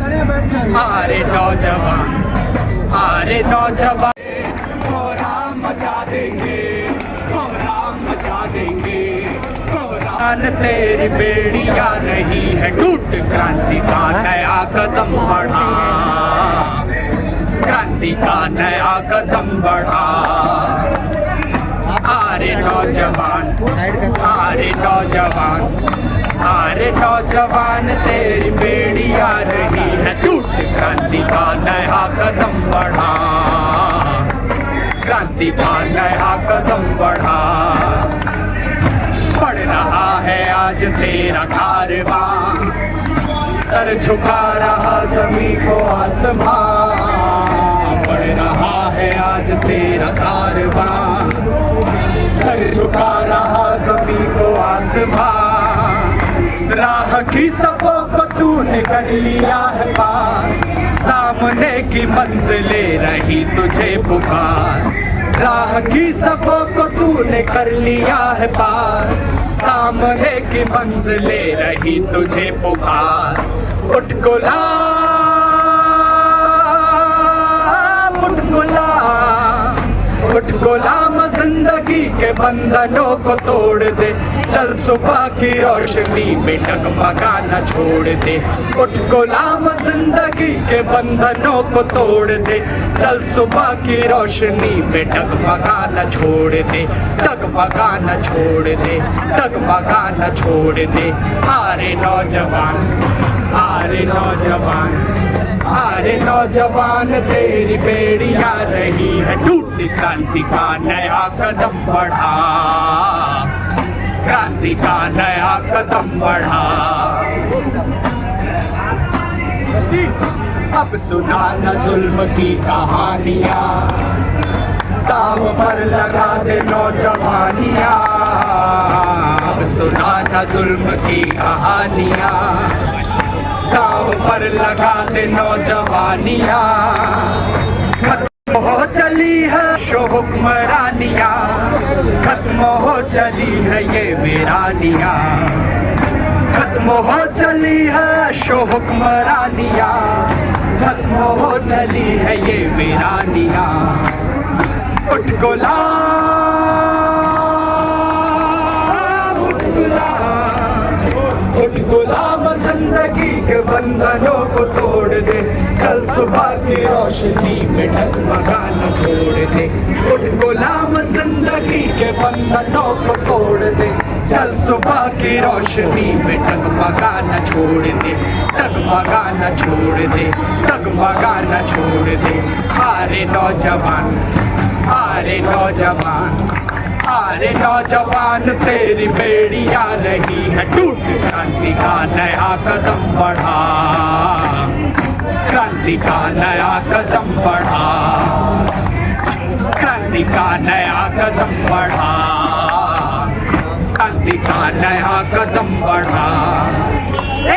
अरे नौजवान, अरे नौजवान, कोहराम मचा देंगे, कोहराम मचा देंगे। तेरी बेड़िया नहीं है टूट, क्रांति का नया कदम बढ़ा, क्रांति का नया कदम बढ़ा। अरे नौजवान, अरे नौजवान, अरे नौजवान, तेरी बेड़िया नहीं है टूट, क्रांति का नया कदम बढ़ा, क्रांति का नया कदम बढ़ा। बढ़ रहा है आज तेरा कारवां, सर झुका रहा ज़मीं को आसमां। बढ़ रहा है आज तेरा कारवां, सर झुका रहा ज़मीं को आसमां। राह की सबों को तूने कर लिया है पार, सामने की मंजिलें रही तुझे पुकार। राह की सबों को तूने कर लिया है पार, सामने की मंजिलें रही तुझे पुकार। उठ गुलाम, उठ गुलाम, उठ गुलाम, जिंदगी के बंधनों को तोड़ दे, चल सुबह की रोशनी में डगमगाना छोड़ दे। उठ गुलाम, जिंदगी के बंधनों को तोड़ दे, चल सुबह की रोशनी में डगमगाना छोड़ दे, डगमगाना छोड़ दे, डगमगाना छोड़ दे। अरे नौजवान, अरे नौजवान, अरे नौजवान, तेरी बेड़िया रही है टूट, क्रांति का नया कदम बढ़ा, क्रांति का नया कदम बढ़ा। अब सुना न जुल्म की कहानियाँ, दाव पर लगा दे नौजवानियाँ। अब सुना न जुल्म की कहानियाँ, दाव पर लगा दे नौजवानियाँ। खत्म हो चली है शो हुक्मरानियाँ, खत्म हो चली है ये वीरानियाँ, खत्म हो चली है शो हुक्मरानियाँ, खत्म हो चली है ये वीरानियाँ। उठ गुलाम, उठ गुलाम, उठ गुलाम, जिंदगी के बंधनों को तोड़ दे, कल सुबह की रोशनी में डगमगाना छोड़ दे। उठ गुलाम, जिंदगी के बंधनों को तोड़ दे, कल सुबह की रोशनी में डगमगाना छोड़ दे, डगमगाना छोड़ दे, डगमगाना छोड़ दे। अरे नौजवान, अरे नौजवान, अरे नौजवान, तेरी बेड़िया रही है टूट, क्रांति का नया कदम बढ़ा, क्रांति का नया कदम बढ़ा, क्रांति का नया कदम बढ़ा, क्रांति का नया कदम बढ़ा।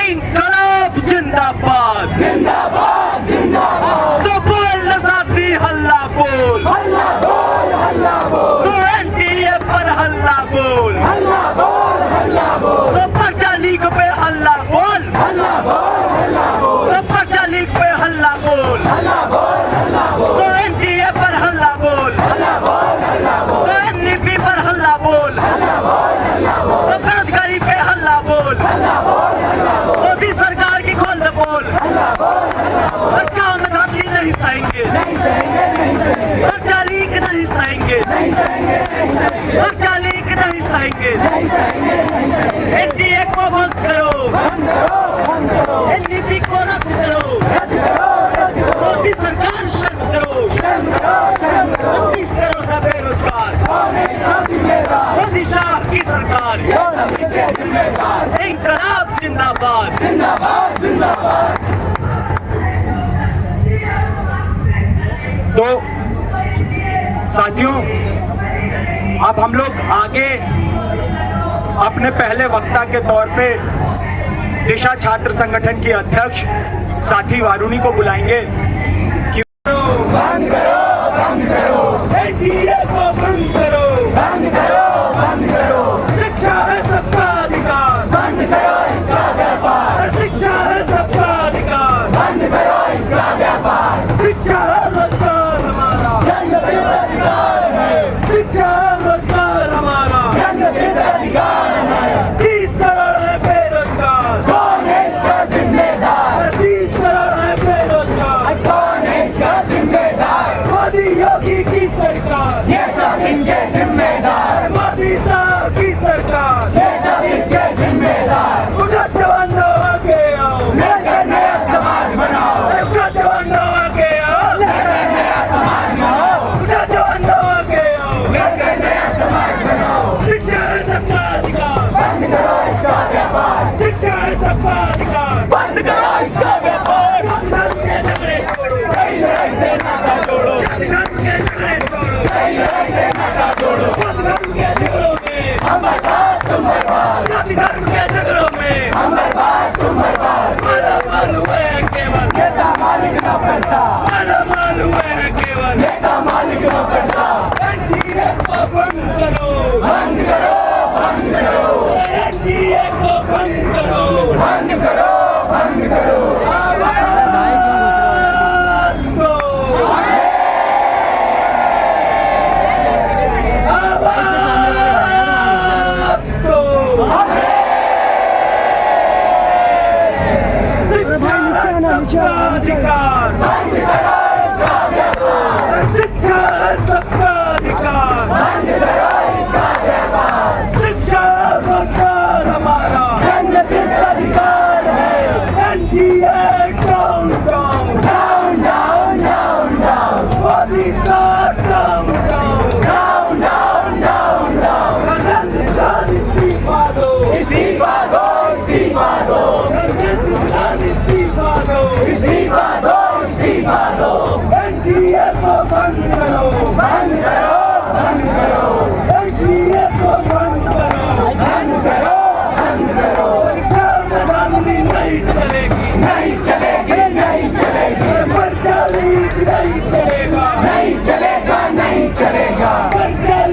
इंकलाब जिंदाबाद, जिंदाबाद, जिंदाबाद। तो बोल न साथी हल्ला बोल, हल्ला बोल, हल्ला बोल। तो एनडीए पर हल्ला बोल, हल्ला बोल, हल्ला बोल। तो पर्चा लीक पे हल्ला बोल, हल्ला बोल, हल्ला बोल। तो पर्चा लीक पे हल्ला बोल, हल्ला बोल, हल्ला बोल। तो एनडीए पर हल्ला बोल, हल्ला बोल, हल्ला बोल। तो एनडीपी पर हल्ला बोल, हल्ला बोल, हल्ला बोल। तो बेरोजगारी पे हल्ला बोल, हल्ला बोल, हल्ला बोल। मोदी सरकार की खोल दे बोल, हल्ला बोल, हल्ला बोल। पर्चा नकाती नहीं सहेंगे, नहीं सहेंगे, नहीं सहेंगे। पर्चा लीक नहीं सहेंगे, नहीं सहेंगे, नहीं सहेंगे। पर्चा लीक नहीं सहेंगे, नहीं सहेंगे, नहीं सहेंगे। एनडीए को बंद करो, बंद करो, बंद करो। एनडीपी को रद्द करो, रद्द करो, रद्द करो। मोदी सरकार शर्म करो, शर्म करो, शर्म करो। 25 करोड़ है बेरोजगार, हमेशा जिम्मेदार मोदी शाह की सरकार, जिम्मेदार। इंकलाब जिंदाबाद, जिंदाबाद, जिंदाबाद। तो साथियों, अब हम लोग आगे अपने पहले वक्ता के तौर पे दिशा छात्र संगठन की अध्यक्ष साथी वारुणी को बुलाएंगे कि बंद करो, बंद करो, एनडीए को बंद करो, बंद करो, बंद करो। शिक्षा है सबका अधिकार, बंद करो इसका व्यापार। शिक्षा है सबका अधिकार, बंद बंद करो, बंद करो। शिक्षा सबका अधिकार, बंद करो इसका व्यापार। शिक्षा रोजगार हमारा जन्मसिद्ध अधिकार है। NDA down down down down down down, Modi सरकार down down down down down down. इस्तीफा दो, इस्तीफा दो, इस्तीफा दो, इस्तीफा दो, इस्तीफा दो, इस्तीफा दो। NDA को बंद करो, बंद करो, बंद करो। NDA को बंद करो, बंद करो, बंद करो। प्रधानमंत्री नहीं चलेगी, नहीं चलेगी, नहीं चलेगी। पंचायत नहीं चलेगा, नहीं चलेगा, नहीं चलेगा। पंचायत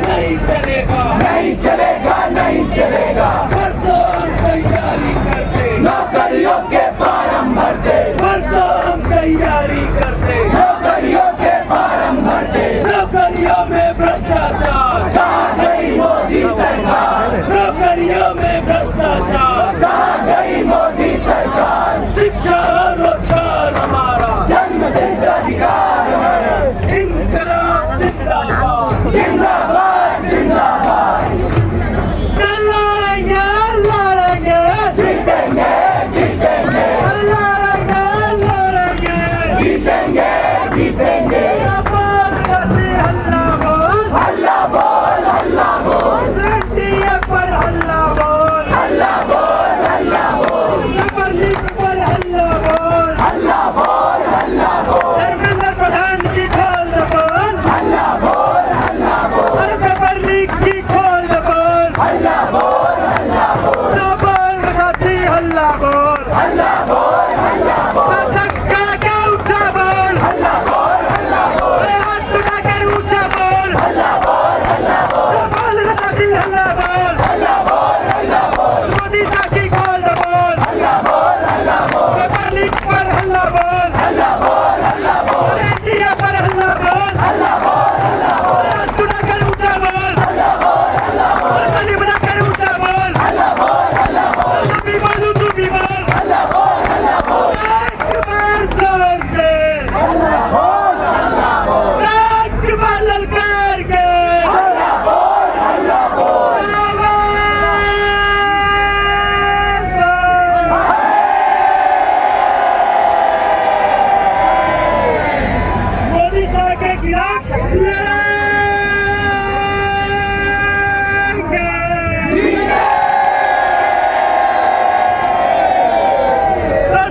नहीं चलेगा, नहीं चलेगा, नहीं चलेगा। बरसों हम तैयारी करते, नौकरियों के फार्म भरते। बरसों हम तैयारी करते, नौकरियों के फार्म भरते। नौकरियों में भ्रष्टाचार, कहाँ गई मोदी सरकार? नौकरियों में भ्रष्टाचार, कहाँ गई मोदी सरकार? शिक्षा और रोजगार हमारा जन्मसिद्ध अधिकार है। इंकलाब जिंदाबाद, जिंदाबाद, जिंदाबाद। लड़ेंगे, लड़ेंगे, जीतेंगे, जीतेंगे। लड़ेंगे, लड़ेंगे, जीतेंगे, जीतेंगे। हल्ला बोल, हल्ला बोल, हल्ला बोल। NDA पर हल्ला बोल, हल्ला बोल, हल्ला बोल। पेपर लीक पर हल्ला बोल, हल्ला बोल, हल्ला बोल। धर्मेंद्र प्रधान की खोल दो बोल, हल्ला बोल, हल्ला बोल। पेपर लीक की खोल दो बोल, हल्ला बोल, हल्ला बोल। दो बोल साथी हल्ला बोल, हल्ला बोल, हल्ला बोल। धक्का के उठा बोल, हल्ला बोल, हल्ला बोल। हाथ उठाकर ऊंचा बोल, हल्ला बोल, हल्ला बोल। बोल साथी हल्ला बोल, हल्ला बोल, हल्ला बोल। मोदी साथी खोल दो बोल, हल्ला बोल, हल्ला बोल। पेपर लीक पर हल्ला बोल, हल्ला बोल, हल्ला बोल। NDA पर हल्ला बोल, हल्ला बोल, हल्ला बोल। हाथ उठाकर ऊंचा बोल, हल्ला बोल, हल्ला बोल। ताली बजाकर ऊंचा बोल, हल्ला बोल, हल्ला बोल। तू भी बोल, तू भी बोल, हल्ला बोल, हल्ला बोल। एक बार जोर से, हल्ला बोल, हल्ला बोल। एक बार ललकार के, हल्ला बोल, हल्ला बोल। मोदी साहब के खिलाफ लड़ेंगे,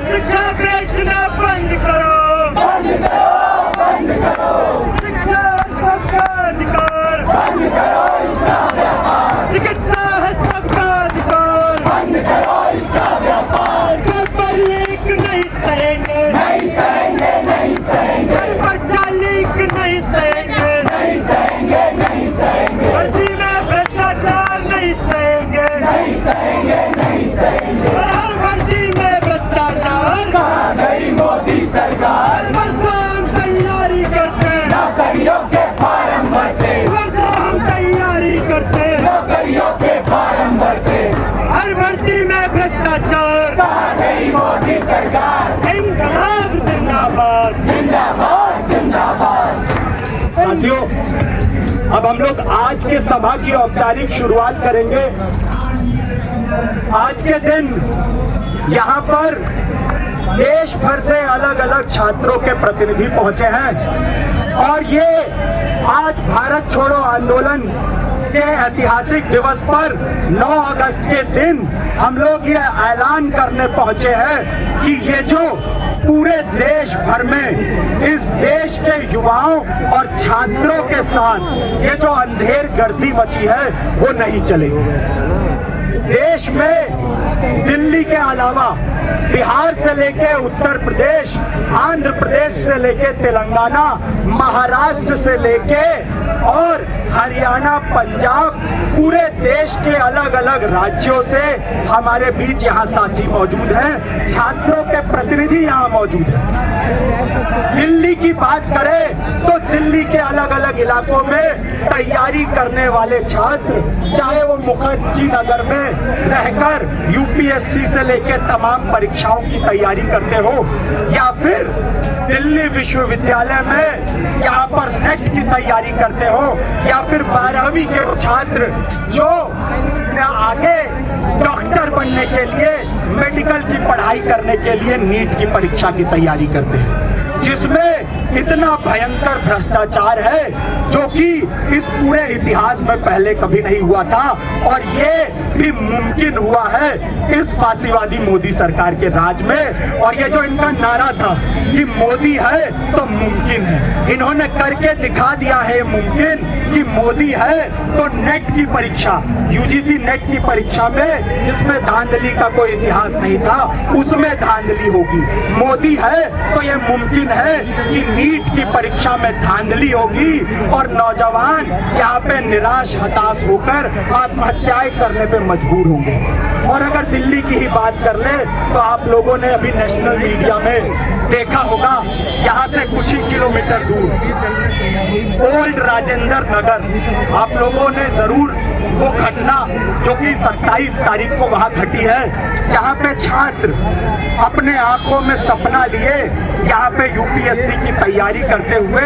शिक्षा बेचना बंद करो, बंद करो, बंद करो। शिक्षा सबका अधिकार, बंद करो इसका व्यापार। चिकित्सा है सबका अधिकार, बंद करो इसका व्यापार। पेपर लीक नहीं सहेंगे, नहीं सहेंगे, नहीं सहेंगे। बच्चा लीक नहीं सहेंगे, नहीं सहेंगे, नहीं सहेंगे। फर्जी में भ्रष्टाचार नहीं सहेंगे, नहीं सहेंगे, नहीं सहेंगे। हर फर्जी में भ्रष्टाचार, कहाँ गई मोदी सरकार? बरसों हम तैयारी करते, नौकरियों के फार्म भरते। बरसों हम तैयारी करते, नौकरियों के फार्म भरते। हर भर्ती में भ्रष्टाचार, कहाँ गई मोदी सरकार? इंकलाब जिंदाबाद, जिंदाबाद, जिंदाबाद। साथियों, अब हम लोग आज के सभा की औपचारिक शुरुआत करेंगे। आज के दिन यहाँ पर देश भर से अलग अलग छात्रों के प्रतिनिधि पहुंचे हैं और ये आज भारत छोड़ो आंदोलन के ऐतिहासिक दिवस पर 9 अगस्त के दिन हम लोग ये ऐलान करने पहुंचे हैं कि ये जो पूरे देश भर में इस देश के युवाओं और छात्रों के साथ ये जो अंधेर गर्दी मची है वो नहीं चलेगी। देश में दिल्ली के अलावा बिहार से लेके उत्तर प्रदेश, आंध्र प्रदेश से लेके तेलंगाना, महाराष्ट्र से लेके और हरियाणा, पंजाब, पूरे देश के अलग अलग राज्यों से हमारे बीच यहाँ साथी मौजूद हैं, छात्रों के प्रतिनिधि यहाँ मौजूद हैं। दिल्ली की बात करें तो दिल्ली के अलग अलग इलाकों में तैयारी करने वाले छात्र, चाहे वो मुखर्जी नगर में रहकर यूपीएससी से लेकर तमाम परीक्षाओं की तैयारी करते हो, या फिर दिल्ली विश्वविद्यालय में यहाँ पर नेट की तैयारी करते हो, या फिर 12वीं के छात्र जो आगे डॉक्टर बनने के लिए, मेडिकल की पढ़ाई करने के लिए नीट की परीक्षा की तैयारी करते हैं, जिसमें इतना भयंकर भ्रष्टाचार है जो कि इस पूरे इतिहास में पहले कभी नहीं हुआ था, और ये भी मुमकिन हुआ है इस फासीवादी मोदी सरकार के राज में। और ये जो इनका नारा था कि मोदी है तो मुमकिन है, इन्होंने करके दिखा दिया है मुमकिन कि मोदी है तो नेट की परीक्षा, यूजीसी नेट की परीक्षा में जिसमें धांधली का कोई इतिहास नहीं था, उसमें धांधली होगी। मोदी है तो ये मुमकिन है कि नीट की परीक्षा में धांधली होगी और नौजवान यहाँ पे निराश हताश होकर आत्महत्याएं करने पे मजबूर होंगे। और अगर दिल्ली की ही बात कर ले तो आप लोगों ने अभी नेशनल मीडिया में देखा होगा, यहाँ से कुछ ही किलोमीटर दूर ओल्ड राजेंद्र नगर, आप लोगों ने जरूर वो घटना जो कि 27 तारीख को वहां घटी है, जहां पे छात्र अपने आंखों में सपना लिए यहाँ पे यूपीएससी की तैयारी करते हुए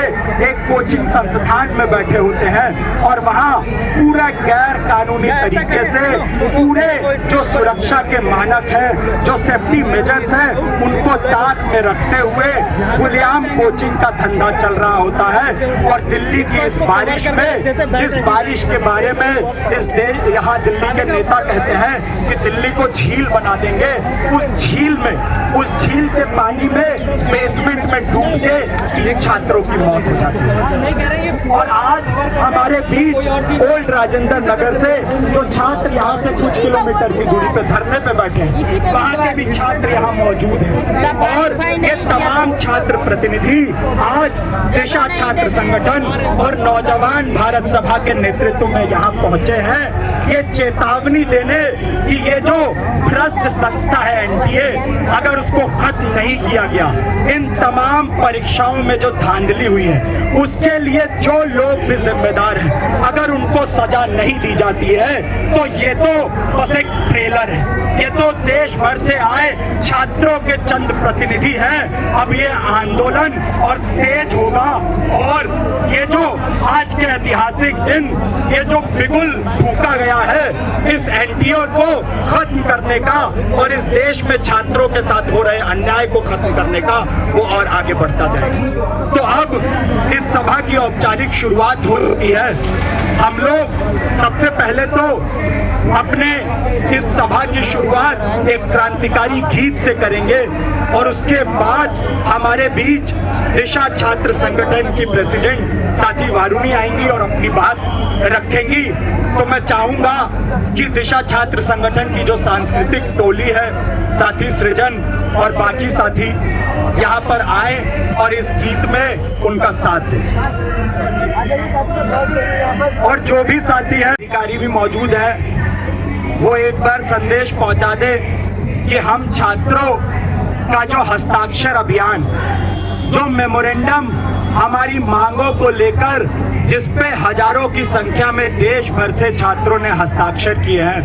एक कोचिंग संस्थान में बैठे होते हैं, और वहाँ पूरा गैर कानूनी तरीके से पूरे जो सुरक्षा के मानक हैं, जो सेफ्टी मेजर्स हैं, उनको ताक में रखते हुए खुलेआम कोचिंग का धंधा चल रहा होता है। और दिल्ली की इस बारिश में, जिस बारिश के बारे में इस देश यहाँ दिल्ली के नेता कहते हैं कि दिल्ली को झील बना देंगे, उस झील के पानी में बेसमेंट में डूब के छात्रों की मौत हो जाती है। और आज हमारे बीच ओल्ड राजेंद्र नगर से जो छात्र यहाँ से कुछ किलोमीटर की दूरी पे धरने पे बैठे हैं, वहाँ के भी छात्र यहाँ मौजूद हैं, और ये तमाम छात्र प्रतिनिधि आज दिशा छात्र संगठन और नौजवान भारत सभा के नेतृत्व में यहाँ पहुंचे हैं, ये चेतावनी देने कि ये जो भ्रष्ट संस्था है एनटीए, अगर उसको खत्म नहीं किया गया, इन तमाम परीक्षाओं में जो धांधली हुई है उसके लिए जो लोग भी जिम्मेदार हैं, अगर उनको सजा नहीं दी जाती है तो ये तो बस एक ट्रेलर है, ये तो देश भर से आए छात्रों के चंद प्रतिनिधि हैं। अब ये आंदोलन और तेज होगा, और ये जो आज के ऐतिहासिक दिन, ये जो बिगुल फूंका गया है इस एनटीए को खत्म करने का और इस देश में छात्रों के साथ हो रहे अन्याय को खत्म करने का, वो और आगे बढ़ता जाएगा। तो अब इस सभा की औपचारिक शुरुआत हो चुकी है। हम लोग सबसे पहले तो अपने इस सभा की शुरुआत एक क्रांतिकारी गीत से करेंगे, और उसके बाद हमारे बीच दिशा छात्र संगठन की प्रेसिडेंट साथी वारुणी आएंगी और अपनी बात रखेंगी। तो मैं चाहूंगा कि दिशा छात्र संगठन की जो सांस्कृतिक टोली है, साथी सृजन और बाकी साथी यहाँ पर आए और इस गीत में उनका साथ दें। और जो भी साथी है, अधिकारी भी मौजूद है, वो एक बार संदेश पहुंचा दे कि हम छात्रों का जो हस्ताक्षर अभियान, जो मेमोरेंडम हमारी मांगों को लेकर, जिस पे हजारों की संख्या में देश भर से छात्रों ने हस्ताक्षर किए हैं,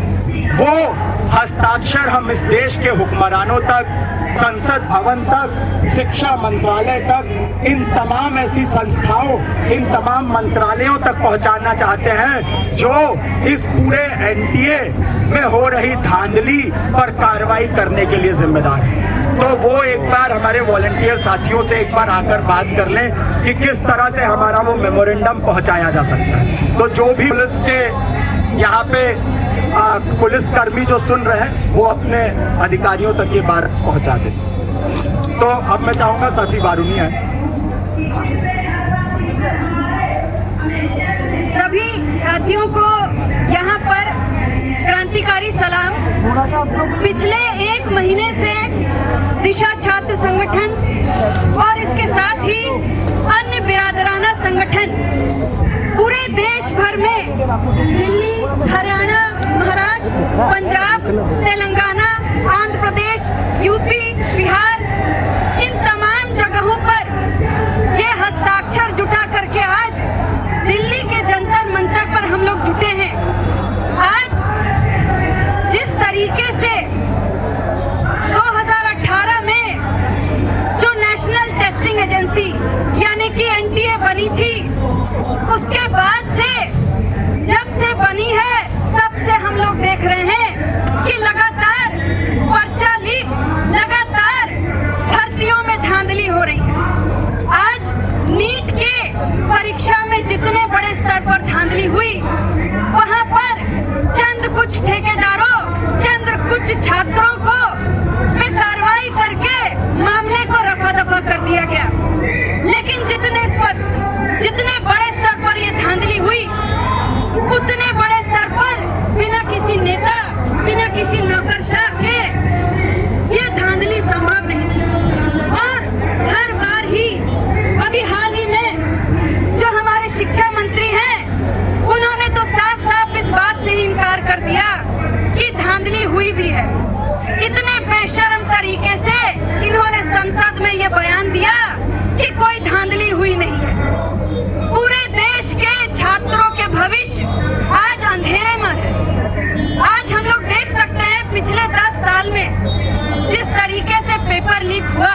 वो हस्ताक्षर हम इस देश के हुक्मरानों तक, संसद भवन तक, शिक्षा मंत्रालय तक, इन तमाम ऐसी संस्थाओं, इन तमाम मंत्रालयों तक पहुंचाना चाहते हैं जो इस पूरे एनटीए में हो रही धांधली पर कार्रवाई करने के लिए जिम्मेदार है। तो वो एक बार हमारे वॉलंटियर साथियों से एक बार आकर बात कर लें कि किस तरह से हमारा वो मेमोरेंडम पहुंचाया जा सकता है। तो जो भी पुलिस के यहाँ पे पुलिस कर्मी जो सुन रहे हैं, वो अपने अधिकारियों तक ये बात पहुंचा दें। तो अब मैं चाहूंगा साथी वारुणी है। सभी साथियों को यहाँ पर क्रांतिकारी सलाम। पिछले 1 महीने से दिशा छात्र संगठन और इसके साथ ही अन्य बिरादराना संगठन पूरे देश भर में दिल्ली, हरियाणा, महाराष्ट्र, पंजाब, तेलंगाना, आंध्र प्रदेश, यूपी, बिहार, इन तमाम जगहों पर ये हस्ताक्षर जुटा करके आज दिल्ली के जंतर मंतर पर हम लोग जुटे हैं। आज जिस तरीके से 2018 में जो नेशनल टेस्टिंग एजेंसी यानी कि एनटीए बनी थी, उसके बाद से जब से बनी है तब से हम लोग देख रहे हैं कि लगातार पर्चा लीक, लगातार भर्तियों में धांधली हो रही है। आज नीट के परीक्षा में जितने बड़े स्तर पर धांधली हुई, वहां पर चंद कुछ ठेकेदारों, चंद कुछ छात्रों को पे कार्रवाई करके मामले को रफा दफा कर दिया गया। लेकिन जितने बड़े स्तर पर ये धांधली हुई, उतने बड़े स्तर पर बिना किसी नेता, बिना किसी नौकरशाह के ये धांधली संभव नहीं थी। और हर बार ही अभी हाल ही में जो हमारे शिक्षा मंत्री हैं, उन्होंने तो साफ साफ इस बात से ही इनकार कर दिया कि धांधली हुई भी है। इतने बेशर्म तरीके से इन्होंने संसद में ये बयान दिया कि कोई धांधली हुई नहीं है। पूरे देश के छात्रों के भविष्य आज अंधेरे में है। आज हम लोग देख सकते हैं पिछले 10 साल में जिस तरीके से पेपर लीक हुआ,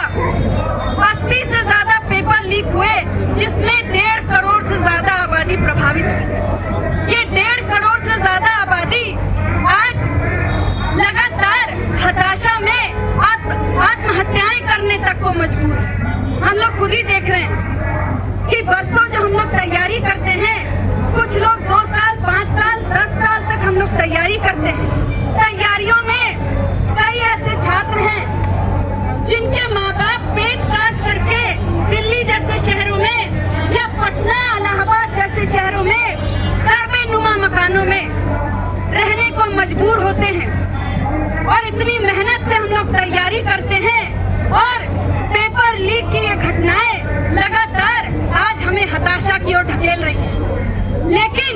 80 से ज्यादा पेपर लीक हुए, जिसमें 1.5 करोड़ से ज्यादा आबादी प्रभावित हुई। ये 1.5 करोड़ से ज्यादा आबादी आज लगातार हताशा में आत्महत्याएं करने तक को मजबूर है। हम लोग खुद ही देख रहे हैं कि बरसों जो हम लोग तैयारी करते हैं, कुछ लोग 2 साल, 5 साल, 10 साल तक हम लोग तैयारी करते हैं। तैयारियों में कई ऐसे छात्र हैं जिनके माँ बाप पेट काट करके दिल्ली जैसे शहरों में या पटना, इलाहाबाद जैसे शहरों में दरबे नुमा मकानों में रहने को मजबूर होते हैं। और इतनी मेहनत से हम लोग तैयारी करते हैं और पेपर लीक की ये घटनाएं लगातार आज हमें हताशा की ओर ढकेल रही है। लेकिन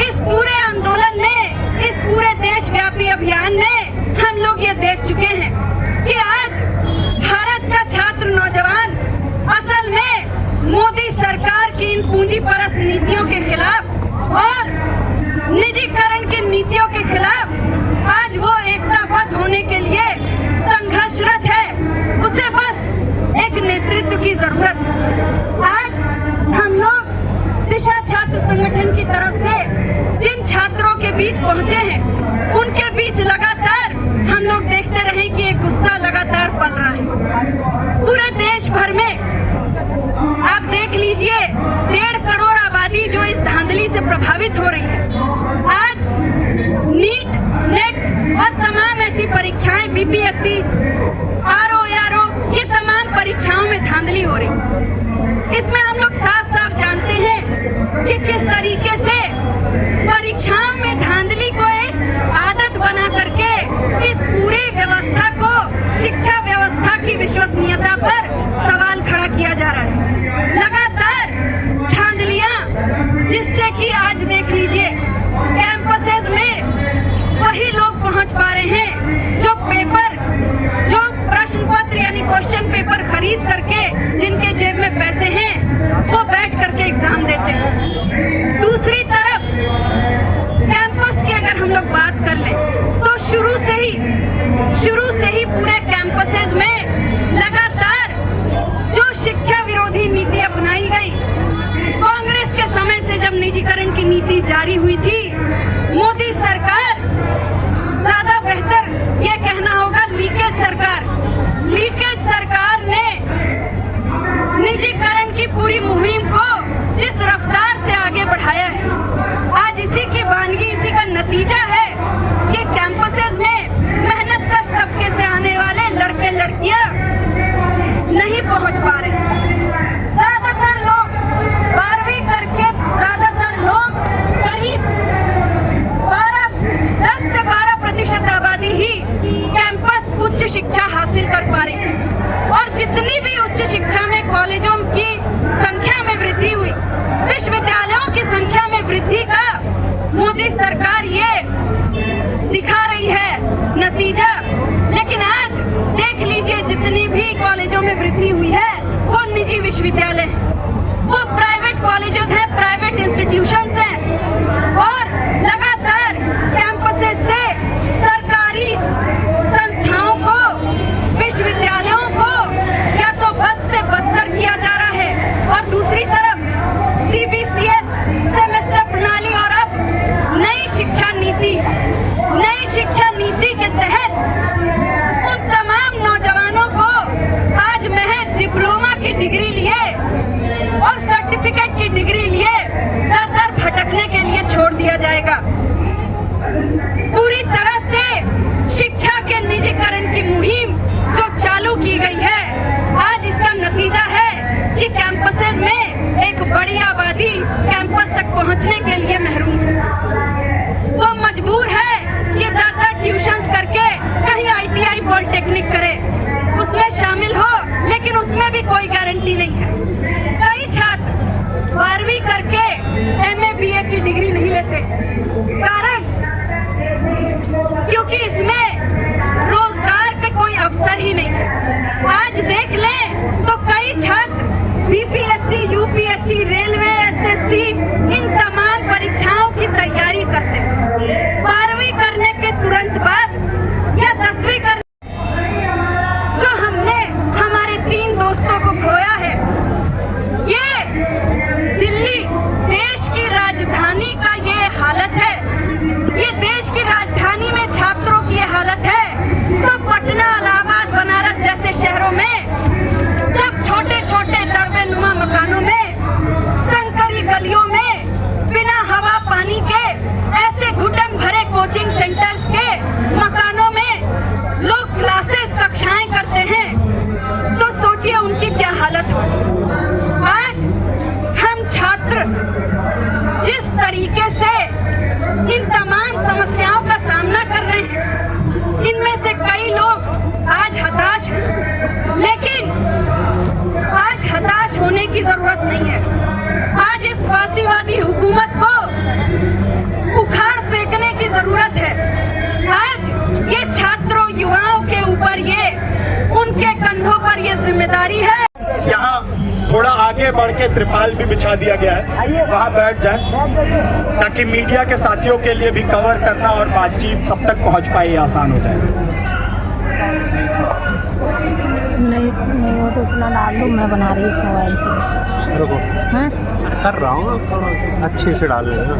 इस पूरे आंदोलन में, इस पूरे देशव्यापी अभियान में हम लोग ये देख चुके हैं कि आज भारत का छात्र नौजवान असल में मोदी सरकार की इन पूंजीपरस्त नीतियों के खिलाफ और निजीकरण की नीतियों के खिलाफ आज वो एकताबद्ध होने के लिए संघर्षरत है। उसे बस एक नेतृत्व की जरूरत है। आज हम लोग दिशा छात्र संगठन की तरफ से जिन छात्रों के बीच पहुंचे हैं, उनके बीच लगातार हम लोग देखते रहे कि एक गुस्सा लगातार पल रहा है। पूरे देश भर में आप देख लीजिए, 1.5 करोड़ आबादी जो इस धांधली से प्रभावित हो रही है। आज नीट, नेट और तमाम ऐसी परीक्षाएं, बीपीएससी, आरओ, ये तमाम परीक्षाओं में धांधली हो रही है। इसमें हम लोग साफ साफ जानते हैं कि किस तरीके से परीक्षाओं में धांधली को एक आदत बना करके इस पूरी व्यवस्था को, शिक्षा व्यवस्था की विश्वसनीयता पर सवाल खड़ा किया जा रहा है। लगातार धांधलियां, जिससे कि आज देख लीजिए कैंपसेज में वही लोग पहुंच पा रहे हैं जो प्रश्न पत्र यानी क्वेश्चन पेपर खरीद करके, जिनके जेब में पैसे हैं, वो बैठ करके एग्जाम देते हैं। दूसरी तरफ कैंपस की अगर हम लोग बात कर लें तो शुरू से ही पूरे कैंपसेज में लगातार जो शिक्षा विरोधी नीति अपनाई गई, कांग्रेस के समय से जब निजीकरण की नीति जारी हुई थी, मोदी सरकार, ज्यादा बेहतर ये कहना होगा लीकेज सरकार ने निजीकरण की पूरी मुहिम को जिस रफ्तार से आगे बढ़ाया है, आज इसी की वानगी, इसी का नतीजा है कि कैंपसेज में मेहनत कश तबके से आने वाले लड़के लड़कियां नहीं पहुंच पा रहे। ज्यादातर लोग 12वीं करके, ज्यादातर लोग करीब 10 से उच्च शिक्षा में कॉलेजों की संख्या में वृद्धि हुई, विश्वविद्यालयों की संख्या में वृद्धि का मोदी सरकार ये दिखा रही है नतीजा। लेकिन आज देख लीजिए, जितनी भी कॉलेजों में वृद्धि हुई है वो निजी विश्वविद्यालय, वो प्राइवेट कॉलेजेस हैं, प्राइवेट इंस्टीट्यूशंस हैं, और लगातार कैंपसेस से सरकारी संस्थाओं को, विश्वविद्यालयों को या तो बद से बदतर किया जा रहा है, और दूसरी तरफ CBCS सेमेस्टर प्रणाली और अब नई शिक्षा नीति के तहत उन तमाम नौजवानों को आज महज डिप्लोमा की डिग्री लिए और सर्टिफिकेट की डिग्री लिए दर भटकने के लिए छोड़ दिया जाएगा। पूरी तरह से शिक्षा के निजीकरण की मुहिम जो चालू की गई है, आज इसका नतीजा है कि कैंपसेस में एक बड़ी आबादी कैंपस तक पहुंचने के लिए महरूम है। वो मजबूर है कि दर ट्यूशंस करके कहीं ITI पॉलिटेक्निक करे, उसमें शामिल हो, लेकिन उसमें भी कोई गारंटी नहीं है। कई छात्र 12वीं करके MA BA की डिग्री नहीं लेते, कारण क्योंकि इसमें रोजगार पे कोई अवसर ही नहीं है। आज देख लें तो कई छात्र BPSC, UPSC, रेलवे, SSC इन तमाम परीक्षाओं की तैयारी करते हैं। 12वीं करने के तुरंत बाद या 10वीं करने, जो हमने हमारे 3 दोस्तों को खोया है, ये दिल्ली देश की राजधानी का ये हालत है, ये देश की राजधानी में छात्रों की ये हालत है, तो पटना, इलाहाबाद, बनारस जैसे शहरों में जब छोटे छोटे दड़बे नुमा मकानों में, संकरी गलियों में, बिना हवा पानी के ऐसे घुटन भरे कोचिंग सेंटर्स के मकानों में लोग क्लासेस, कक्षाएं करते हैं, तो सोचिए उनकी क्या हालत हो। आज हम छात्र जिस तरीके से इन तमाम समस्याओं का सामना कर रहे हैं, इनमें से कई लोग आज हताश हैं, लेकिन आज हताश होने की जरूरत नहीं है। आज इस फासीवादी हुकूमत को उखाड़ फेंकने की जरूरत है। आज ये छात्रों, युवाओं के ऊपर, ये उनके कंधों पर ये जिम्मेदारी है। यहाँ थोड़ा आगे बढ़ के त्रिपाल भी बिछा दिया गया है, वहाँ बैठ जाए ताकि मीडिया के साथियों के लिए भी कवर करना और बातचीत सब तक पहुँच पाए, ये आसान हो जाए। नहीं वो तो उतना डाल दो, मैं बना रही इस मोबाइल से। रुको, हाँ कर रहा हूँ, अच्छे से डाल लेना।